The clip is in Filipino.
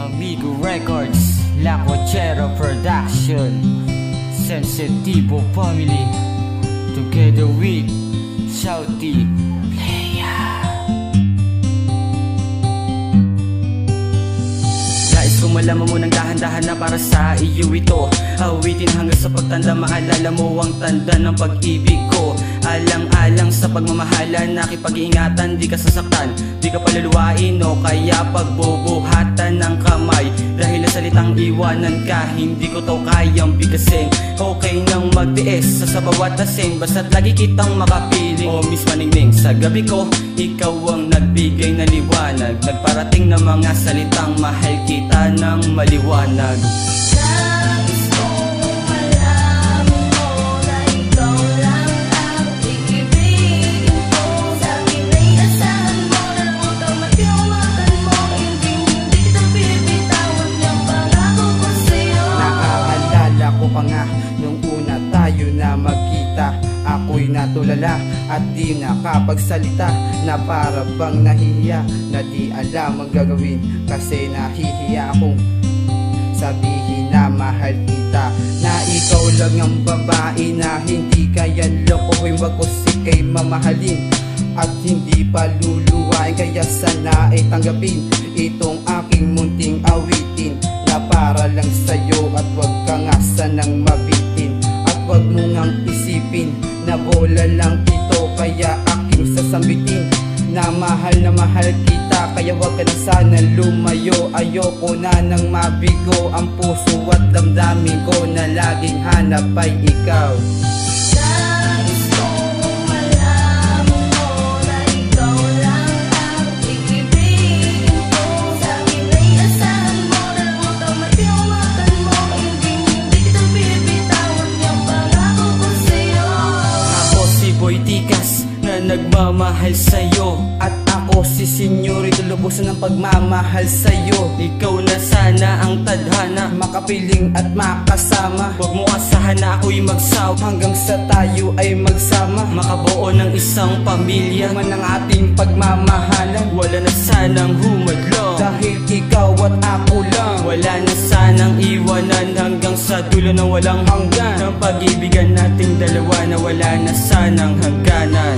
Amigo Records, La Cochera Production, Sensitivo Family, together with Shouty Playa. Nais ko malaman mo ng dahan-dahan na para sa iyo ito. Awitin hanggang sa pagtanda, maalala mo ang tanda ng pag-ibig ko. Alang-alang sa pagmamahalan, nakipag-iingatan, di ka sasaktan, di ka paluluwain o kaya pagbubuhatan ng kamay. Dahil sa salitang iwanan ka, hindi ko to kayang bigasin. Okay nang magtiis sa bawat asin, basta't lagi kitang makapiling. O Miss Maningning, sa gabi ko, ikaw ang nagbigay na liwanag. Nagparating na mga salitang mahal kita ng maliwanag. Nung una tayo na magkita, ako'y natulala at di nakapagsalita, na para bang nahihiya, na di alam ang gagawin. Kasi nahihiya akong sabihin na mahal kita, na ikaw lang ang babae na hindi kaya lokohin. Wag ko sika'y mamahalin at hindi pa luluwain, kaya sana ay tanggapin itong aking munting awitin na para lang sa'yo. At wag ka nga sanang mabitin, at wag mo ngang isipin na bola lang ito, kaya aking sasambitin na mahal kita. Kaya wag ka na sana lumayo, ayoko na nang mabigo ang puso at damdamin ko, na laging hanap ay ikaw. Nagmamahal sa'yo, at ako si Senyorito, lubusan ng pagmamahal sa'yo. Ikaw na sana ang tadhana, makapiling at makasama. Huwag mo asahan na ako'y magsawa, hanggang sa tayo ay magsama, makabuo ng isang pamilya. Man ang ating pagmamahalan, wala na sanang humadlang, dahil ikaw at ako lang. Wala na sanang iwanan hanggang sa dulo ng walang hanggan, ng pag-ibigan nating dalawa na wala na sanang hangganan.